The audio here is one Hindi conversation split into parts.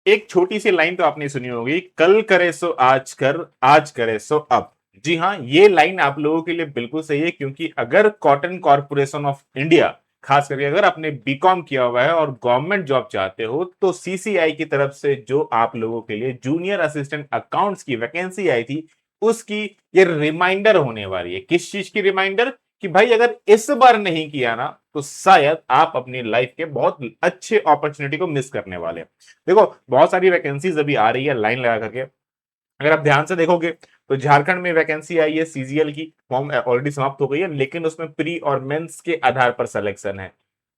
एक छोटी सी लाइन तो आपने सुनी होगी, कल करे सो आज कर, आज करे सो अब। जी हाँ, ये लाइन आप लोगों के लिए बिल्कुल सही है, क्योंकि अगर कॉटन कॉर्पोरेशन ऑफ इंडिया, खास करके अगर आपने बीकॉम किया हुआ है और गवर्नमेंट जॉब चाहते हो, तो सीसीआई की तरफ से जो आप लोगों के लिए जूनियर असिस्टेंट अकाउंट्स की वैकेंसी आई थी, उसकी ये रिमाइंडर होने वाली है। किस चीज की रिमाइंडर? कि भाई अगर इस बार नहीं किया ना, तो शायद आप अपनी लाइफ के बहुत अच्छे अपॉर्चुनिटी को मिस करने वाले हैं। देखो, बहुत सारी वैकेंसीज अभी आ रही है लाइन लगा करके। अगर आप ध्यान से देखोगे तो झारखंड में वैकेंसी आई है सीजीएल की, फॉर्म ऑलरेडी समाप्त हो गई है, लेकिन उसमें प्री और मेंस के आधार पर सिलेक्शन है।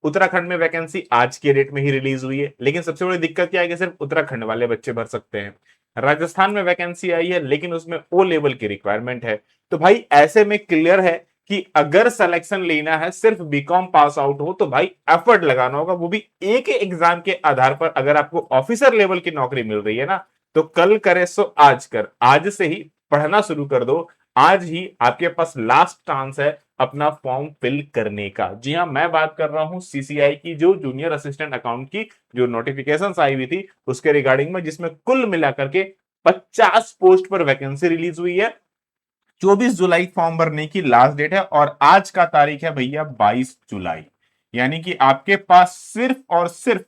उत्तराखंड में वैकेंसी आज के डेट में ही रिलीज हुई है, लेकिन सबसे बड़ी दिक्कत क्या है कि सिर्फ उत्तराखंड वाले बच्चे भर सकते हैं। राजस्थान में वैकेंसी आई है, लेकिन उसमें ओ लेवल की रिक्वायरमेंट है। तो भाई ऐसे में क्लियर है कि अगर सिलेक्शन लेना है, सिर्फ बीकॉम पास आउट हो, तो भाई एफर्ट लगाना होगा, वो भी एक एग्जाम के आधार पर। अगर आपको ऑफिसर लेवल की नौकरी मिल रही है ना, तो कल करे सो आज कर, आज से ही पढ़ना शुरू कर दो। आज ही आपके पास लास्ट चांस है अपना फॉर्म फिल करने का। जी हाँ, मैं बात कर रहा हूं सीसीआई की जो जूनियर असिस्टेंट अकाउंट की जो नोटिफिकेशन आई हुई थी उसके रिगार्डिंग में, जिसमें कुल मिलाकर के 50 पोस्ट पर वैकेंसी रिलीज हुई है। 24 जुलाई फॉर्म भरने की लास्ट डेट है, और आज का तारीख है भैया 22 जुलाई। यानी कि आपके पास सिर्फ और सिर्फ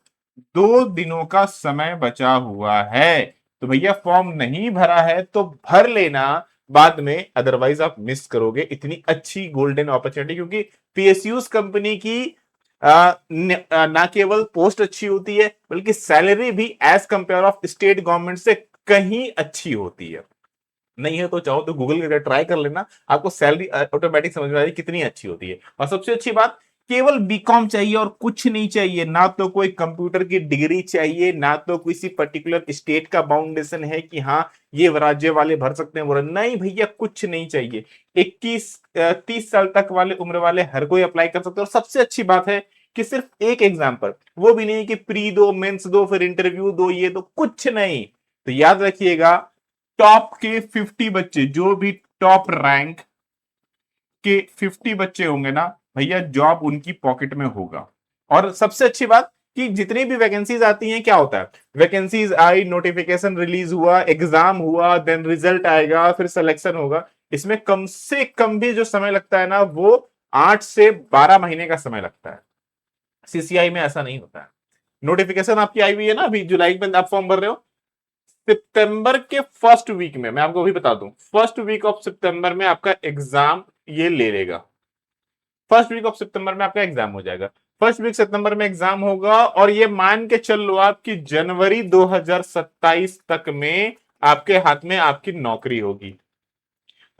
2 दिनों का समय बचा हुआ है। तो भैया फॉर्म नहीं भरा है तो भर लेना बाद में, अदरवाइज आप मिस करोगे इतनी अच्छी गोल्डन अपॉर्चुनिटी। क्योंकि पीएसयूज कंपनी की ना केवल पोस्ट अच्छी होती है, बल्कि सैलरी भी as compare of state government से कहीं अच्छी होती है। नहीं है तो चाहो तो गूगल करके ट्राई कर लेना, आपको सैलरी ऑटोमेटिक समझ में आ जाएगी कितनी अच्छी होती है। और सबसे अच्छी बात, केवल बीकॉम चाहिए और कुछ नहीं चाहिए, ना तो कोई कंप्यूटर की डिग्री चाहिए, ना तो किसी पर्टिकुलर स्टेट का बाउंडेशन है कि हाँ ये राज्य वाले भर सकते हैं, बोला नहीं भैया कुछ नहीं चाहिए। 21 30 साल तक वाले उम्र वाले हर कोई अप्लाई कर सकते हैं। और सबसे अच्छी बात है कि सिर्फ एक एग्जाम पर, वो भी नहीं कि प्री दो, मेंस दो, फिर इंटरव्यू दो, ये दो, कुछ नहीं। तो याद रखिएगा, टॉप के 50 बच्चे, जो भी टॉप रैंक के 50 बच्चे होंगे ना भैया, जॉब उनकी पॉकेट में होगा। और सबसे अच्छी बात कि जितनी भी वैकेंसीज आती हैं, क्या होता है, वैकेंसीज आई, नोटिफिकेशन रिलीज हुआ, एग्जाम हुआ, देन रिजल्ट आएगा, फिर सिलेक्शन होगा। इसमें कम से कम भी जो समय लगता है ना, वो 8 से 12 महीने का समय लगता है। सीसीआई में ऐसा नहीं होता है। नोटिफिकेशन आपकी आई हुई है ना, अभी जुलाई में आप फॉर्म भर रहे हो, सितंबर के फर्स्ट वीक में, मैं आपको अभी बता दूं, फर्स्ट वीक ऑफ सितंबर में आपका एग्जाम ये ले लेगा। फर्स्ट वीक ऑफ सितंबर में आपका एग्जाम हो जाएगा। फर्स्ट वीक सितंबर में एग्जाम होगा, और ये मान के चल लो आपकी जनवरी 2027 तक में आपके हाथ में आपकी नौकरी होगी।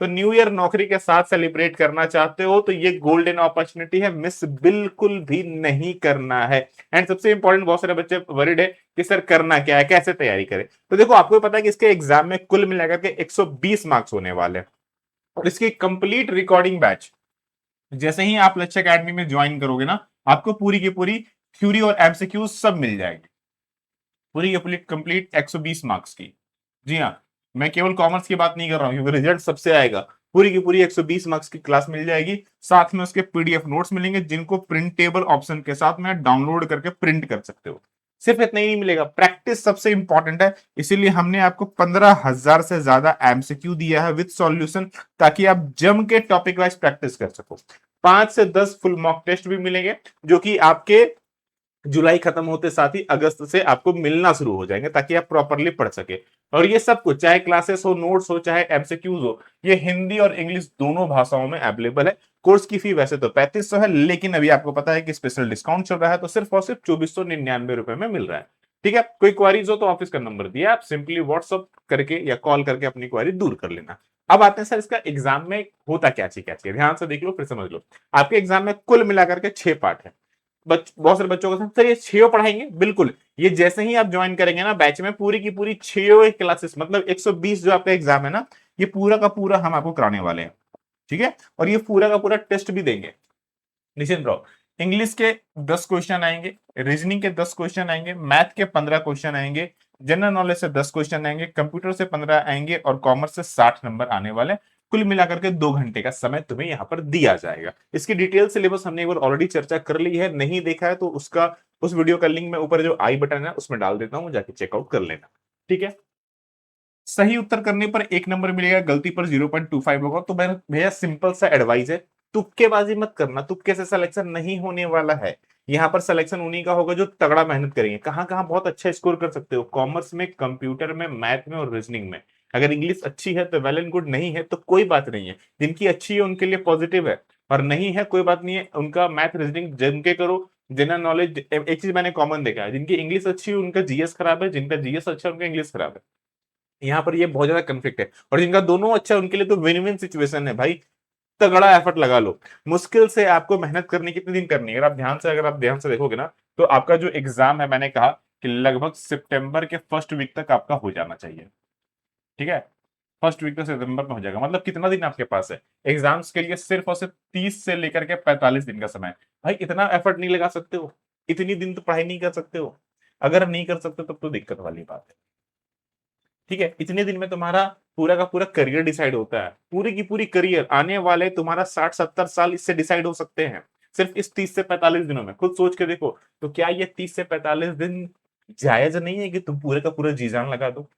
तो न्यू ईयर नौकरी के साथ सेलिब्रेट करना चाहते हो तो ये गोल्डन अपॉर्चुनिटी है, मिस बिल्कुल भी नहीं करना है। एंड सबसे इंपॉर्टेंट, बहुत सारे बच्चे वरिड है कि सर करना क्या है, कैसे तैयारी करें। तो देखो, आपको पता है कि इसके एग्जाम में कुल मिलाकर के 120 मार्क्स होने वाले हैं। और इसकी कंप्लीट रिकॉर्डिंग बैच, जैसे ही आप लक्ष्य अकेडमी में ज्वाइन करोगे ना, आपको पूरी की पूरी थ्योरी और एमसीक्यू सब मिल जाएगी, पूरी की पूरी कंप्लीट 120 मार्क्स की। जी हाँ, मैं केवल कॉमर्स की बात नहीं कर रहा हूं, क्योंकि रिजल्ट सबसे आएगा। पूरी की पूरी 120 मार्क्स की क्लास मिल जाएगी, साथ में उसके पीडीएफ नोट्स मिलेंगे, जिनको प्रिंटेबल ऑप्शन के साथ में डाउनलोड करके प्रिंट कर सकते हो। सिर्फ इतना ही नहीं मिलेगा, प्रैक्टिस सबसे इंपॉर्टेंट है, इसीलिए हमने आपको 15,000 से ज्यादा एमसीक्यू दिया है विद सॉल्यूशन, ताकि आप जम के टॉपिक वाइज प्रैक्टिस कर सको। 5 से 10 फुल मॉक टेस्ट भी मिलेंगे, जो कि आपके जुलाई खत्म होते साथ ही अगस्त से आपको मिलना शुरू हो जाएंगे, ताकि आप प्रॉपरली पढ़ सके। और ये सब कुछ, चाहे क्लासेस हो, नोट्स हो, चाहे एमसीक्यूज हो, ये हिंदी और इंग्लिश दोनों भाषाओं में अवेलेबल है। कोर्स की फी वैसे तो 3500 है, लेकिन अभी आपको पता है कि स्पेशल डिस्काउंट चल रहा है, तो सिर्फ और सिर्फ 2499 रुपए में मिल रहा है। ठीक है, कोई क्वारीज हो तो ऑफिस का नंबर दिया, आप सिंपली व्हाट्सअप करके या कॉल करके अपनी क्वारी दूर कर लेना। अब आते हैं सर, इसका एग्जाम में होता क्या चीज, क्या चीज, ध्यान से देख लो फिर समझ लो। आपके एग्जाम में कुल मिलाकर के 6 पार्ट है। बहुत सारे बच्चों को सर ये 6 पढ़ाएंगे, बिल्कुल। ये जैसे ही आप ज्वाइन करेंगे ना बैच में, पूरी की पूरी 6 क्लासेस, मतलब 120 जो आपका एग्जाम है ना, ये पूरा का पूरा हम आपको कराने वाले हैं। ठीक है, और ये पूरा का पूरा टेस्ट भी देंगे, निश्चिंत रहो। इंग्लिश के 10 क्वेश्चन आएंगे, रीजनिंग के 10 क्वेश्चन आएंगे, मैथ के 15 क्वेश्चन आएंगे, जनरल नॉलेज से 10 क्वेश्चन आएंगे, कंप्यूटर से 15 आएंगे, और कॉमर्स से 60 नंबर आने वाले। कुल मिलाकर के 2 घंटे का समय तुम्हें यहाँ पर दिया जाएगा। इसकी डिटेल सिलेबस हमने एक बार ऑलरेडी चर्चा कर ली है, नहीं देखा है तो उसका उस वीडियो का लिंक मैं ऊपर जो आई बटन है उसमें डाल देता हूं, जाके चेकआउट कर लेना। ठीक है। सही उत्तर करने पर 1 नंबर मिलेगा, गलती पर 0.25 होगा। तो भैया सिंपल सा एडवाइस है, तुक्केबाजी मत करना, तुक्के से सिलेक्शन नहीं होने वाला है। यहाँ पर सिलेक्शन उन्हीं का होगा जो तगड़ा मेहनत करेंगे। कहां कहां बहुत अच्छा स्कोर कर सकते हो, कॉमर्स में, कंप्यूटर में, मैथ में और रीजनिंग में। अगर इंग्लिश अच्छी है तो वेल एंड गुड, नहीं है तो कोई बात नहीं है। जिनकी अच्छी है उनके लिए पॉजिटिव है, और नहीं है कोई बात नहीं है, उनका मैथ रीजनिंग जिनके करो, जनरल नॉलेज। एक चीज मैंने कॉमन देखा है, जिनकी इंग्लिश अच्छी है उनका जीएस खराब है, जिनका जीएस अच्छा है उनका इंग्लिश खराब है। यहाँ पर ये बहुत ज्यादा कंफ्लिक्ट है, और जिनका दोनों अच्छा है उनके लिए तो विन विन सिचुएशन है भाई। तगड़ा एफर्ट लगा लो। मुश्किल से आपको मेहनत करनी कितने दिन करनी है, अगर आप ध्यान से देखोगे ना, तो आपका जो एग्जाम है, मैंने कहा कि लगभग सितंबर के फर्स्ट वीक तक आपका हो जाना चाहिए। ठीक है। फर्स्ट वीक तक सितंबर में हो जाएगा, मतलब कितना दिन आपके पास है एग्जाम्स के लिए? सिर्फ और सिर्फ 30 से लेकर के 45 दिन का समय। भाई इतना एफर्ट नहीं लगा सकते हो? इतनी दिन तो पढ़ाई नहीं कर सकते हो? अगर नहीं कर सकते तब तो दिक्कत वाली बात है। ठीक है। इतने दिन में तुम्हारा पूरा का पूरा करियर डिसाइड होता है, पूरी की पूरी करियर, आने वाले तुम्हारा 60-70 साल इससे डिसाइड हो सकते हैं, सिर्फ इस 30 से 45 दिनों में। खुद सोच के देखो, तो क्या ये 30 से 45 दिन जायज नहीं है कि तुम पूरे का पूरा जी जान लगा दो?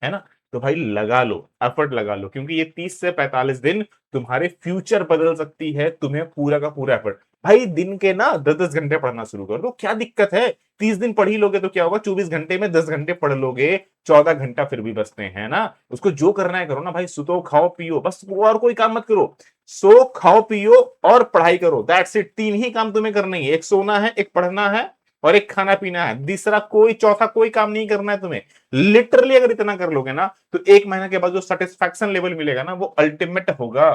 है ना? तो भाई लगा लो, एफर्ट लगा लो, क्योंकि ये 30 से 45 दिन तुम्हारे फ्यूचर बदल सकती है। तुम्हें पूरा का पूरा एफर्ट, भाई दिन के ना 10-10 घंटे पढ़ना शुरू कर दो, क्या दिक्कत है? 30 दिन पढ़ ही लोगे तो क्या होगा, 24 घंटे में 10 घंटे पढ़ लोगे, 14 घंटा फिर भी बचते हैं ना। उसको जो करना है करो ना भाई, सुतो खाओ पियो बस, और कोई काम मत करो। सो खाओ पियो और पढ़ाई करो, दैट्स इट। तीन ही काम तुम्हें करना ही है, एक सोना है, एक पढ़ना है, और एक खाना पीना है। तीसरा कोई, चौथा कोई काम नहीं करना है तुम्हें। लिटरली अगर इतना कर लोगे ना, तो 1 महीना के बाद जो सेटिस्फैक्शन लेवल मिलेगा ना, वो अल्टीमेट होगा।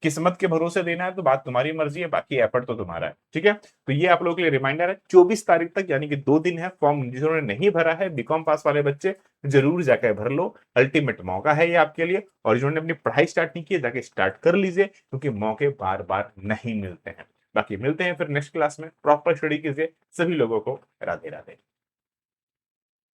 किस्मत के भरोसे देना है तो बात तुम्हारी मर्जी है, बाकी एफर्ट तो तुम्हारा है। ठीक है। तो ये आप लोगों के लिए रिमाइंडर है, 24 तारीख तक, यानी कि 2 दिन है। फॉर्म जिन्होंने नहीं भरा है, बीकॉम पास वाले बच्चे, जरूर जाकर भर लो। अल्टीमेट मौका है ये आपके लिए। और जिन्होंने अपनी पढ़ाई स्टार्ट नहीं की, जाके स्टार्ट कर लीजिए, क्योंकि मौके बार बार नहीं मिलते हैं। बाकी मिलते हैं फिर नेक्स्ट क्लास में, प्रॉपर स्टडी कीजिए। सभी लोगों को राधे राधे।